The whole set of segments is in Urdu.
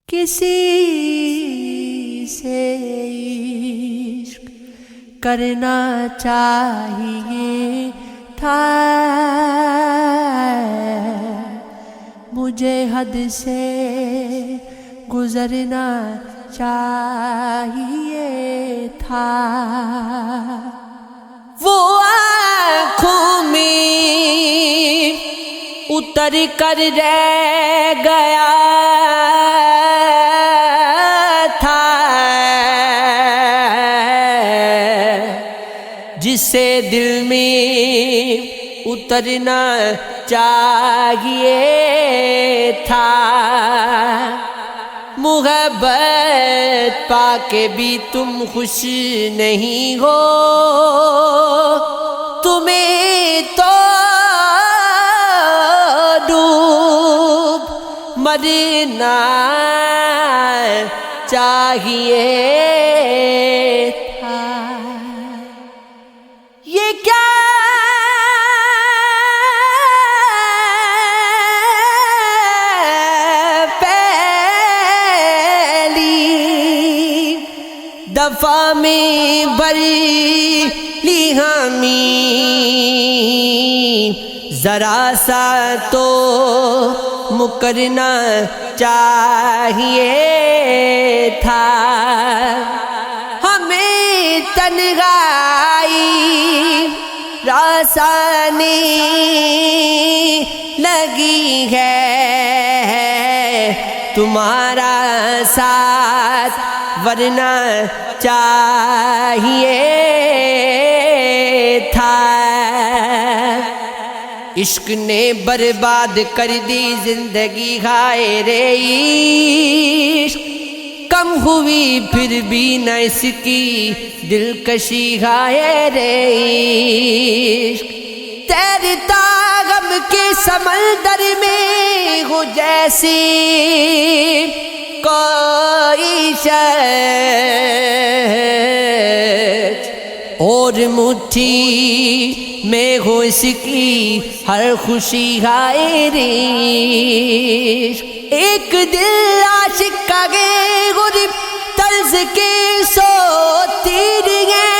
کسی سے عشق کرنا چاہیے تھا، مجھے حد سے گزرنا چاہیے تھا۔ وہ آنکھوں میں اتر کر رہ گیا تھا، جسے دل میں اترنا چاہیے تھا۔ محبت پا کے بھی تم خوش نہیں ہو، تمہیں تو ڈوب مرنا چاہیے تھا۔ یہ کیا دفعہ میں بری لی ہمیں، ذرا سا تو مکرنا چاہیے تھا۔ ہمیں تنہائی رسانی لگی ہے، تمہارا ساتھ ورنہ چاہیے تھا۔ عشق نے برباد کر دی زندگی، ہائے رے عشق کم ہوئی پھر بھی نہ اس کی دلکشی، ہائے رے عشق تیرتا غم کے سمندر میں ہو جیسی کوئی شخص، اور مٹھی میں ہو اس کی ہر خوشی، ہائے رے عشق ایک دل عاشق کا گے غریب طرز کے سوتی رہیں،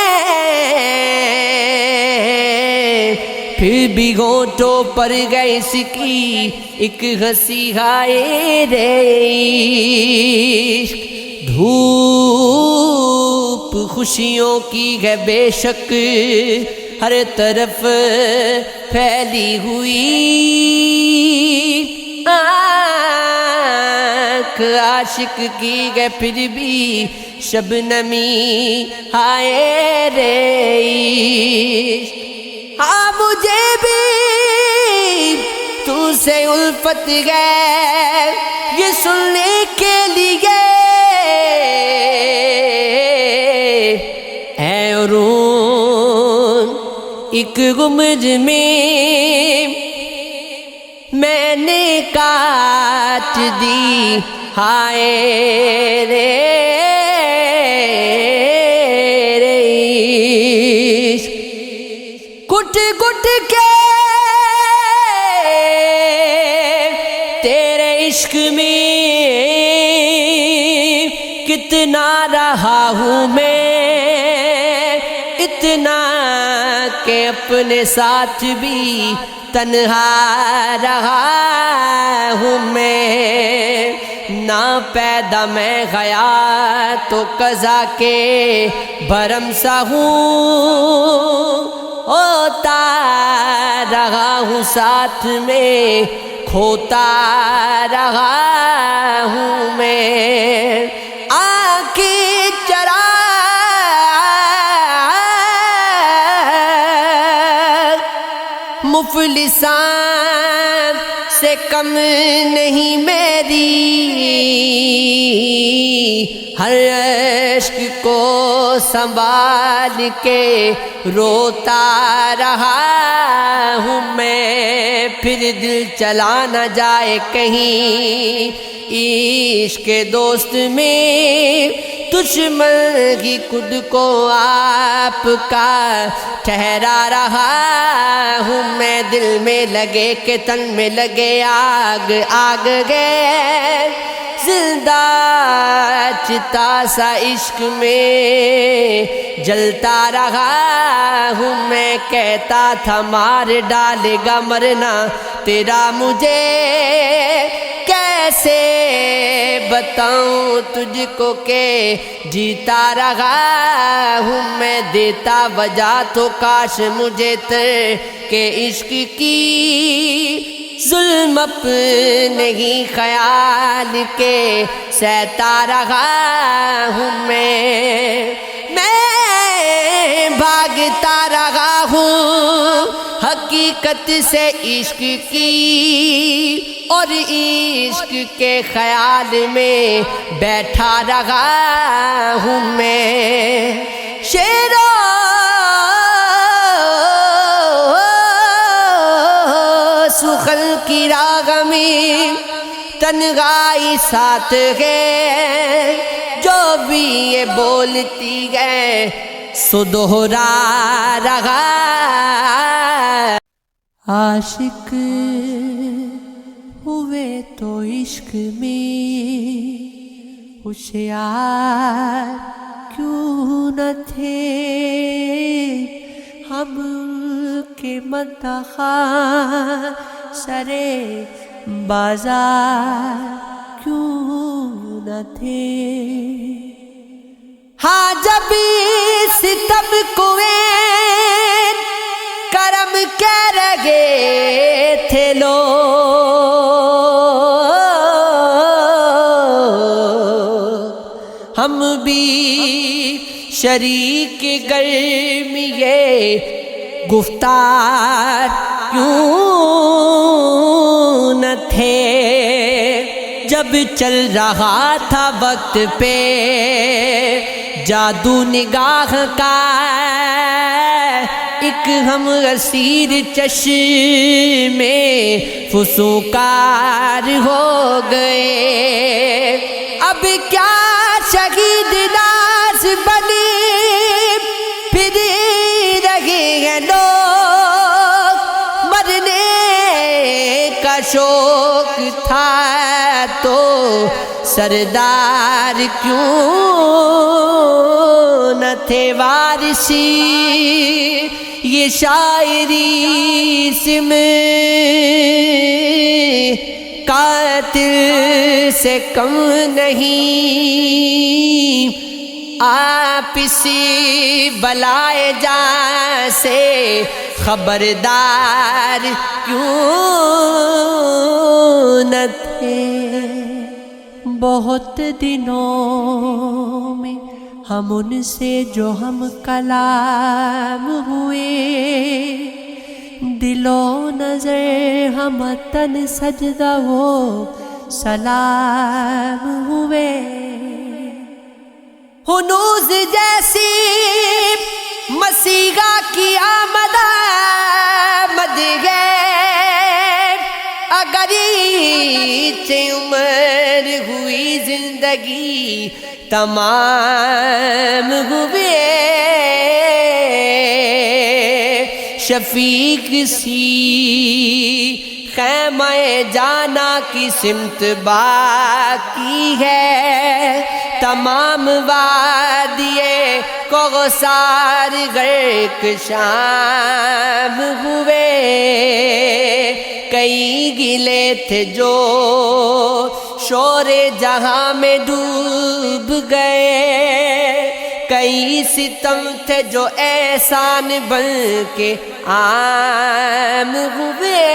پھر بھی ہونٹوں پر گئے اس کی ایک ہنسی، ہائے رے عشق دھوپ خوشیوں کی ہے بے شک ہر طرف پھیلی ہوئی، آنکھ عاشق کی ہے پھر بھی شبنمی، ہائے رے عشق ہاں مجھے بھی تو سے الفت ہے یہ سننے کے لیے، اے ارون ایک گمج میں میں نے کاٹ دی، ہائے رے عشق گھٹ گھٹ کے تیرے عشق میں کتنا رہا ہوں میں، اتنا کہ اپنے ساتھ بھی تنہا رہا ہوں میں، نہ پیدا میں گیا تو قضا کے بھرم سا ہوں، ہوتا رہا ہوں ساتھ میں کھوتا رہا ہوں میں، آنکھیں چرا مفلسان سے کم نہیں میری، ہر عشق کو سنبھال کے روتا رہا ہوں میں، پھر دل چلا نہ جائے کہیں عشق کے دوست میں، دشمن ہی خود کو آپ کا ٹھہرا رہا ہوں میں، دل میں لگے کہ تن میں لگے آگ، آگ گئے زندہ چتا سا عشق میں جلتا رہا ہوں میں، کہتا تھا مار ڈالے گا مرنا تیرا مجھے کیسے بتاؤں تجھ کو کہ جیتا رہا ہوں میں، دیتا وجہ تو کاش مجھے کہ عشق کی ظلم اپنے ہی خیال کے سہتا رہا ہوں میں بھاگتا رہا ہوں حقیقت سے عشق کی، اور عشق کے خیال میں بیٹھا رہا ہوں میں۔ شیرو سخن کی راگ میں تنہائی ساتھ ہے، جو بھی یہ بولتی ہے سو دوہرا رہا۔ عاشق ہوئے تو عشق میں ہوشیار کیوں نہ تھے ہم کے مداحاں سرے بازار کیوں نہ تھے۔ ہاں جب ستم کوئے کرم کہہ رہے تھے لوگ، ہم بھی شریک گرمی گفتار کیوں نہ تھے۔ جب چل رہا تھا وقت پہ جادو نگاہ کا، ایک ہم اسیر چشمے فسوکار ہو گئے۔ اب کیا شہید لاش بنی پھر رہے ہیں لوگ، مرنے کا شوق تھا تو سردار کیوں نہ تھے وارثی یہ شاعری سے میں قاتل سے کم نہیں، آپ اسی بلائے جان سے خبردار کیوں نہ تھے۔ بہت دنوں میں ہم ان سے جو ہم کلام ہوئے، دل و نظر ہم تن سجدہ ہو سلام ہوئے۔ ہنوز جیسی مسیحا کی آمد ہے، اگر عمر ہوئی زندگی تمام ہوئے۔ شفیق سی خیمہ جانا کی سمت باقی ہے، تمام وادیے کوثر غرق شام ہوئے۔ کئی گلے تھے جو شور جہاں میں ڈوب گئے، کئی ستم تھے جو احسان بن کے عام ہوئے۔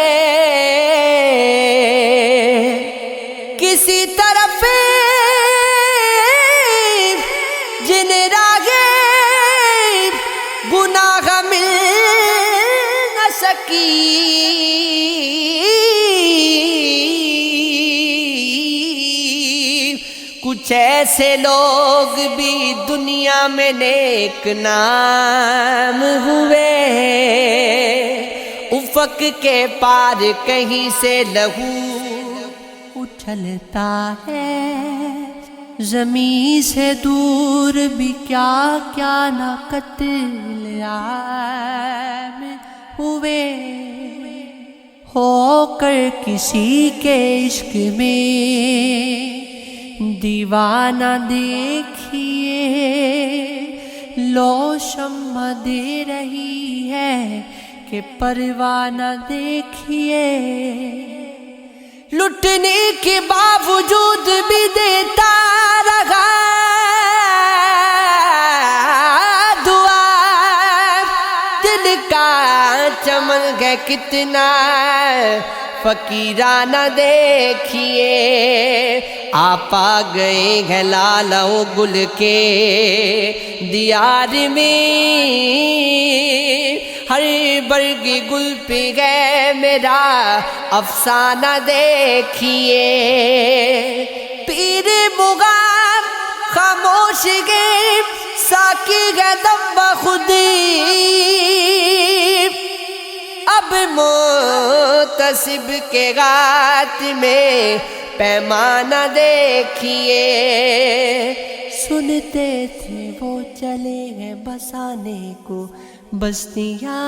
کسی طرف جن راگے گناہ مل نہ سکی، کچھ ایسے لوگ بھی دنیا میں نیک نام ہوئے۔ افق کے پار کہیں سے لہو اچھلتا ہے، زمین سے دور بھی کیا کیا نہ قتل عام ہوئے۔ ہو کر کسی کے عشق میں دیوانہ دیکھیے لو شمع دے رہی ہے کہ پروانہ دیکھیے لٹنے کے باوجود بھی دیتا رہا دعا دل کا چمن ہے کتنا فقیرانہ دیکھیے آپ آ گئے ہیں لالوں گل کے دیار میں ہر برگ گل پہ ہے میرا افسانہ دیکھیے پیر مغام خاموش گئے ساکی ہے دم بخودی اب محتسب کے ہاتھ میں پیمانہ دیکھیے سنتے تھے وہ چلے ہیں بسانے کو بستیاں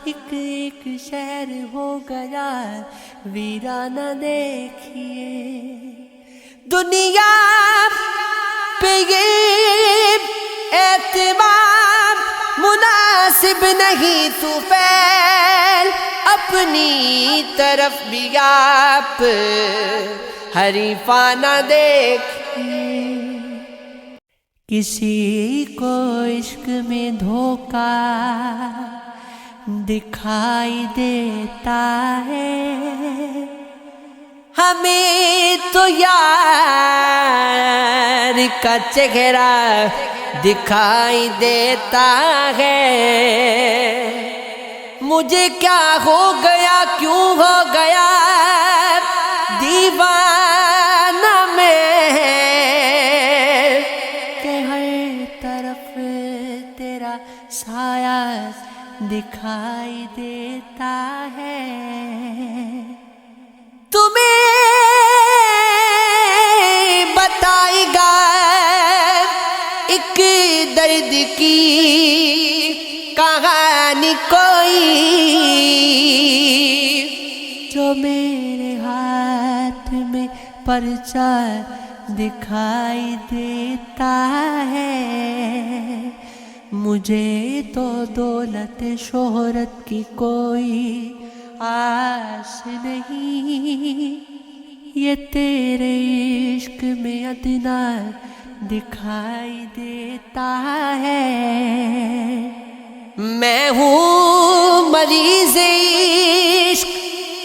ایک ایک شہر ہو گیا ویرانہ دیکھیے دنیا پہ یہ اعتماد مناسب نہیں تو پھیل اپنی طرف بھی آپ حریفانہ دیکھیے کسی کو عشق میں دھوکا دکھائی دیتا ہے ہمیں تو یار کا چہرہ دکھائی دیتا ہے مجھے کیا ہو گیا کیوں ہو گیا دیوانہ میں کہ ہر طرف تیرا سایہ دکھائی دیتا ہے تمہیں بتائے گا ایک درد کی کہانی کوئی جو میرے ہاتھ میں پرچہ دکھائی دیتا ہے مجھے تو دولت شہرت کی کوئی آس نہیں یہ تیرے عشق میں ادنا دکھائی دیتا ہے میں ہوں مریض عشق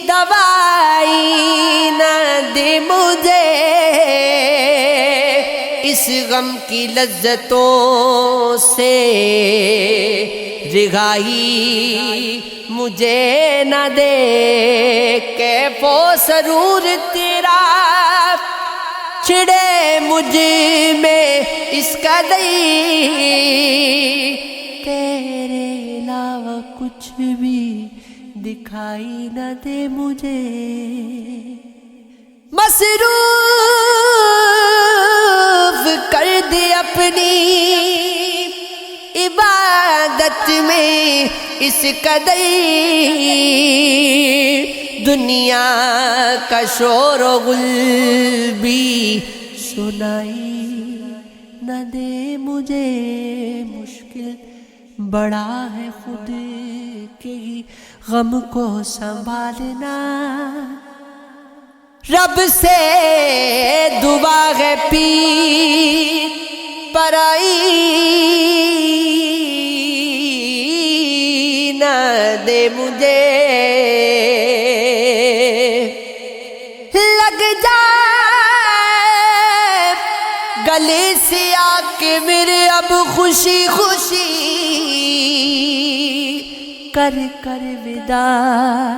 دوائی نہ دے مجھے اس غم کی لذتوں سے رہائی مجھے نہ دے کیف و سرور تیرا چھڑے مجھ میں اس قدر تیرے علاوہ کچھ بھی دکھائی نہ دے مجھے مصروف کر دے اپنی عبادت میں اس قدر دنیا کا شور و غل بھی سنائی نہ دے مجھے مشکل بڑا ہے خود کے ہی غم کو سنبھالنا رب سے دعا ہے پیر پرائی نہ دے مجھے لگ جائے گلے سے آ کے میرے اب خوشی خوشی کر کر وداع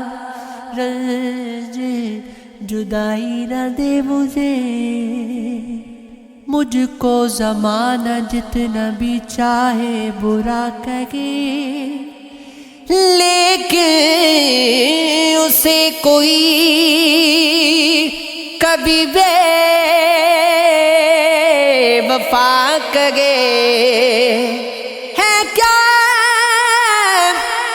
رنج جدائی نہ دے مجھے مجھ کو زمانہ جتنا بھی چاہے برا کہے لیکن اسے کوئی کبھی بے وفا کہے ہے کیا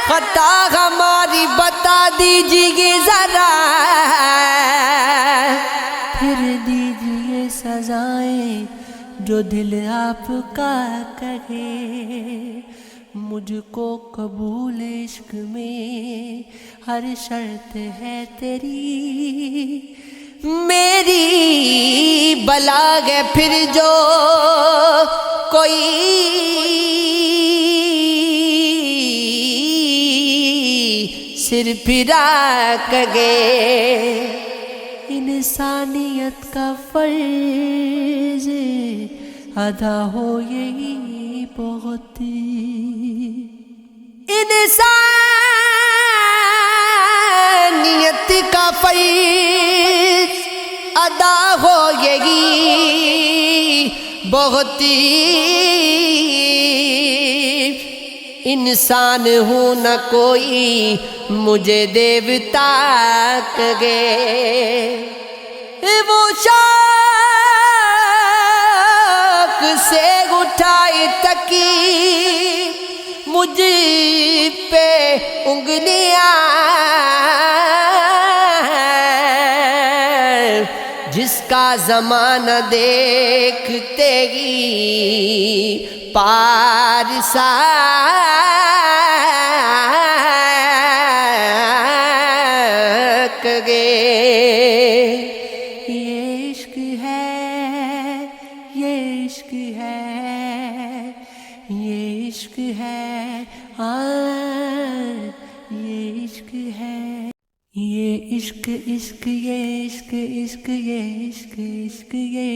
خطا ہماری بتا دیجیے ذرا پھر دیجیے سنائیں جو دل آپ کا کہے، مجھ کو قبول عشق میں ہر شرط ہے تیری، میری بلاغ ہے پھر جو کوئی سر پھرا کگے، انسانیت کا فرض ادا ہو یہی بہت، انسانیت کا فرض ادا ہو یہی بہت، انسان ہوں نہ کوئی مجھے دیوتا کہے، وہ شوق سے اٹھائے تکی مجھ پہ انگلیاں، جس کا زمانہ دیکھتے ہی پار ساک گے، یہ عشق ہے، یہ عشق ہے، یہ عشق ہے، یہ عشق ہے، یہ عشق عشق، یہ عشق عشق، یہ عشق عشق، یہ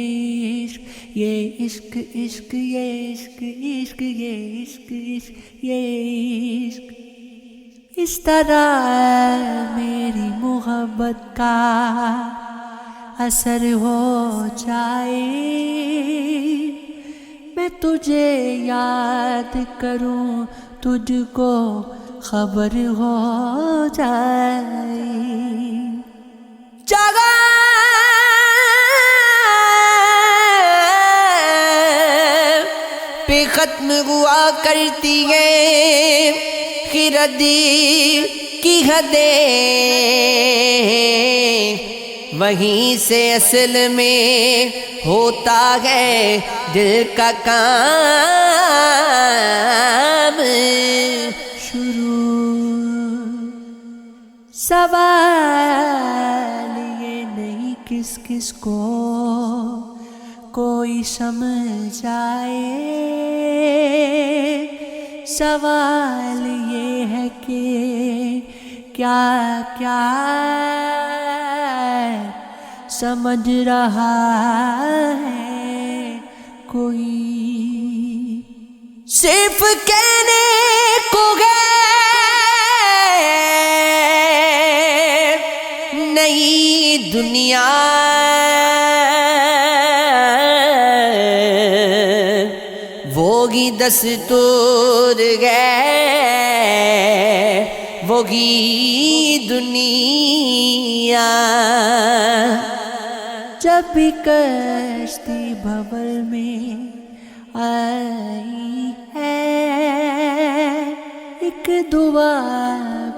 عشق، یہ عشق عشق، یہ عشق عشق، یہ عشق عشق، یہ عشق، اس طرح میری محبت کا اثر ہو جائے، میں تجھے یاد کروں تجھ کو خبر ہو جائے، جگہ پہ ختم ہوا کرتی ہے خردی کی حدیں، وہیں سے اصل میں ہوتا ہے دل کا کام شروع، سوال یہ نہیں کس کس کو کوئی سمجھائے، سوال یہ ہے کہ کیا کیا سمجھ رہا ہے کوئی، صرف کہنے کو ہے نئی دنیا، وہی دستور ہے وہی دنیا، جب بھی کشتی بھنور میں آئی ہے، ایک دعا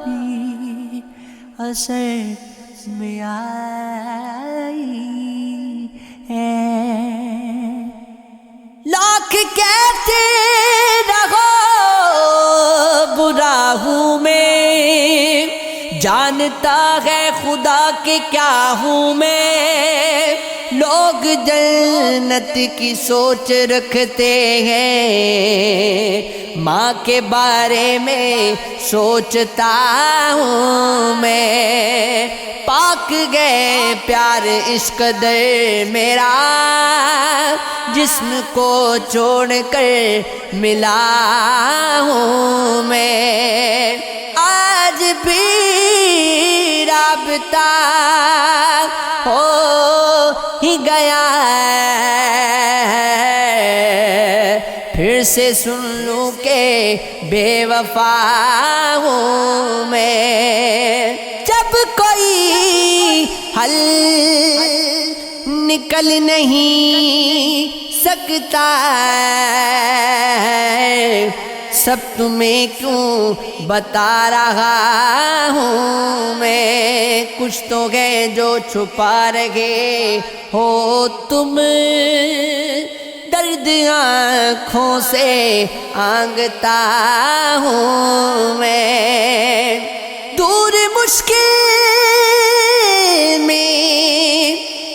بھی اثر میں آئی ہے، لاکھ کہتے رہو برا ہوں میں، جانتا ہے خدا کہ کیا ہوں میں، لوگ جنت کی سوچ رکھتے ہیں، ماں کے بارے میں سوچتا ہوں میں، پاک گئے پیار عشق در میرا، جسم کو چھوڑ کر ملا ہوں میں، آج بھی رابطہ ہو ہی گیا پھر سے سن لوں کہ بے وفا ہوں میں، جب کوئی حل نکل نہیں سکتا سب تمہیں کیوں بتا رہا ہوں میں، کچھ تو ہے جو چھپا رہے ہو تم، درد آنکھوں سے آنگتا ہوں میں، دور مشکل میں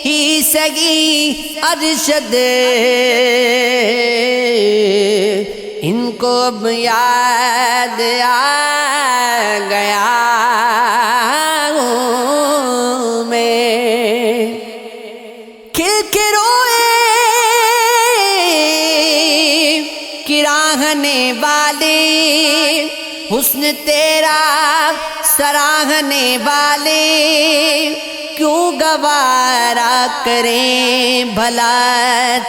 ہی سگی ارشد ان کو اب یاد آ گیا ہوں میں، کھل کے روئے راہنے والے، حسن تیرا سراہنے والے، کیوں گوارا کریں بھلا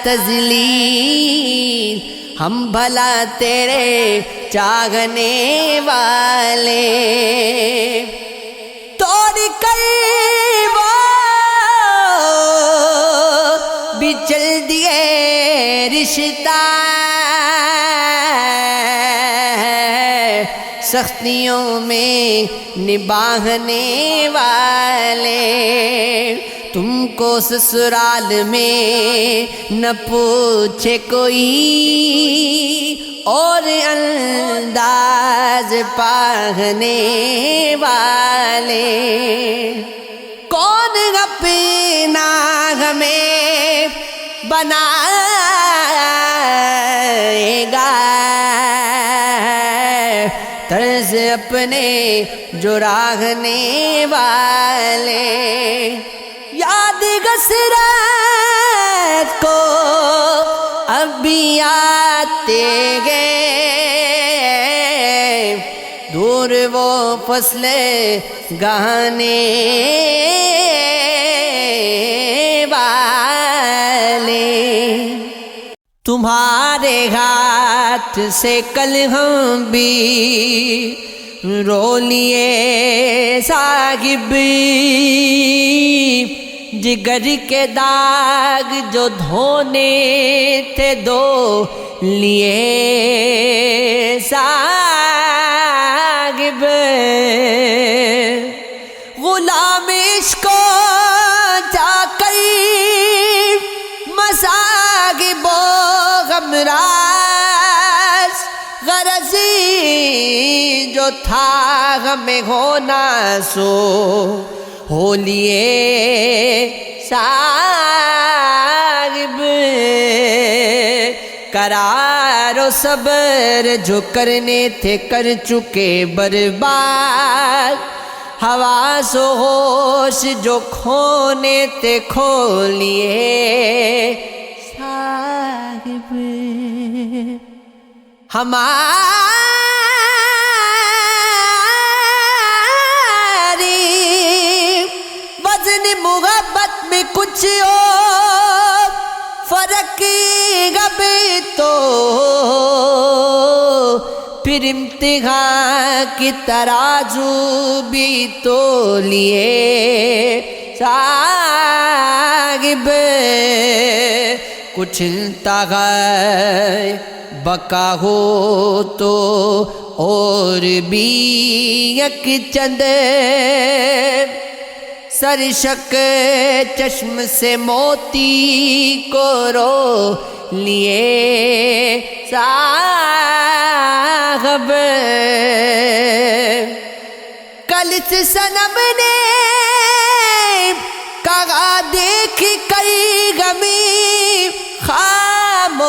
تذلیل ہم بھلا تیرے چاہنے والے، توڑ کر وہ بھی چل دیے رشتہ، سختیوں میں نبھانے والے، تم کو سسرال میں نہ پوچھے کوئی، اور انداز پانے والے، کون اپنا ہمیں بنائے گا، طرز اپنے جو راہنے والے، یاد گسرت کو اب بھی آتے گئے، دور وہ فصل گانے والے، تمہارے ہاتھ سے کل ہم بھی رو لیے صاحب، جگر کے داغ جو دھونے تھے دو لیے صاحب، غلام عشق جا کر مصاحب غمراز، غرضی جو تھا ہمیں ہونا سو ہو لیے صاحب، قرار و صبر جو کرنے تھے کر چکے برباد، حواس و ہوش جو کھونے تھے کھو لیے صاحب، ہماری وزن محبت میں کچھ اور فرق اب تو، پھر امتحان کی ترازو بھی تو لیے صاحب، کچھ انتہا بقا ہو تو اور بھی یک چند سرشک چشم سے موتی کو رو لیے صاحب، کل سے صنم نے کہا دیکھ کر غمی خاموش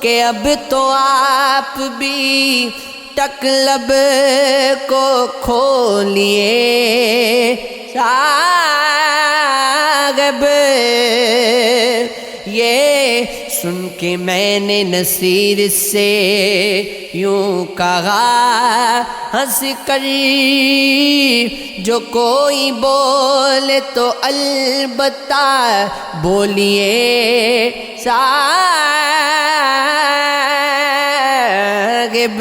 کہ اب تو آپ بھی تکلب کو کھولیے صاحب، یہ سن کے میں نے نصیر سے یوں کہا ہنس کر، جو کوئی بولے تو البتہ بولیے صاحب،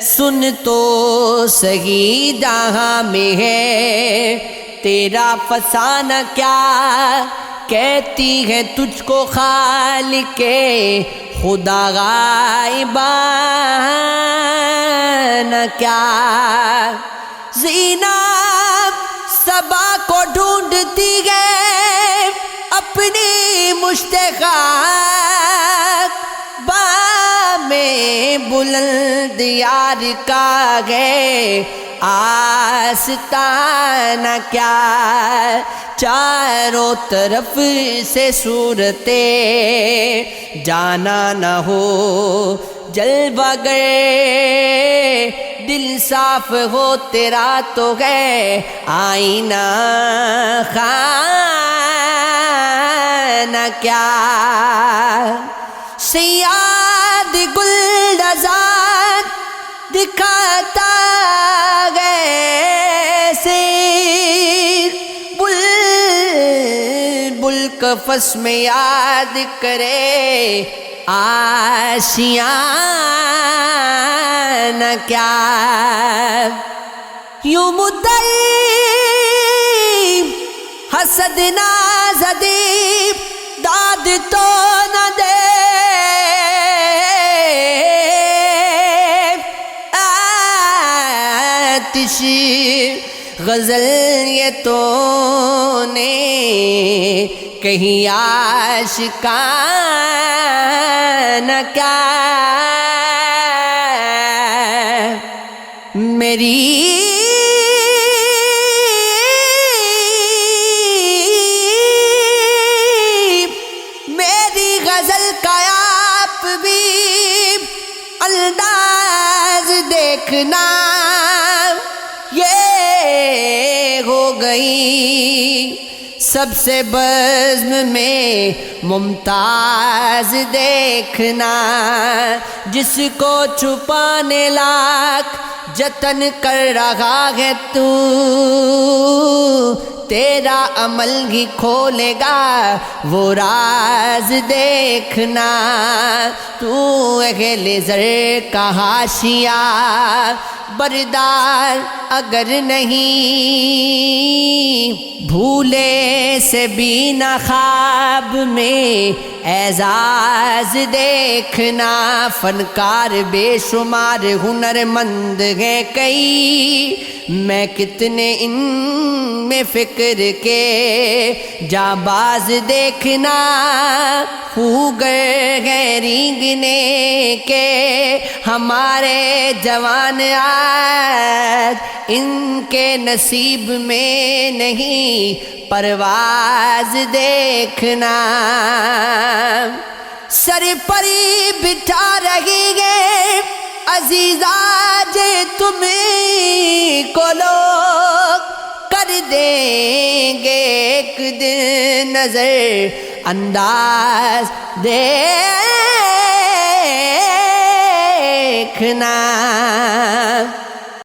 سن تو صحیح جہاں میں ہے تیرا فسانہ کیا، کہتی ہے تجھ کو خالق خدا غائبانہ کیا؟ زینب صبا کو ڈھونڈتی ہے اپنی مشت خاک، میں بلند یار کا ہے آستانہ کیا؟ چاروں طرف سے صورتیں جانا نہ ہو جلوہ گر، دل صاف ہو تیرا تو ہے آئینہ خانہ کیا؟ سیاد گل آزاد دکھاتا گیسے، بلبل قفس میں یاد کرے آشیانہ کیا؟ یوں مدعی حسد نہ زدی داد تو نہ دے، آتش غزل یہ تو نے کہیں آشکانہ کیا؟ میری غزل کا آپ بھی انداز دیکھنا، یہ ہو گئی سب سے بزم میں ممتاز دیکھنا، جس کو چھپانے لاکھ جتن کر رہا ہے تو تیرا عمل ہی کھولے گا وہ راز دیکھنا، تو اہل زر کا حاشیہ بردار اگر نہیں، بھولے سے بھی نہ خواب میں اعزاز دیکھنا، فنکار بے شمار ہنر مند ہے کئی، میں کتنے ان میں فکر کے جانباز دیکھنا، خوگر ہے رینگنے کے ہمارے جوان آج، ان کے نصیب میں نہیں پرواز دیکھنا، سر پری بٹھا رہی ہے عزیزہ جے تمہیں کو لوگ کر دیں گے ایک دن نظر انداز دیکھنا۔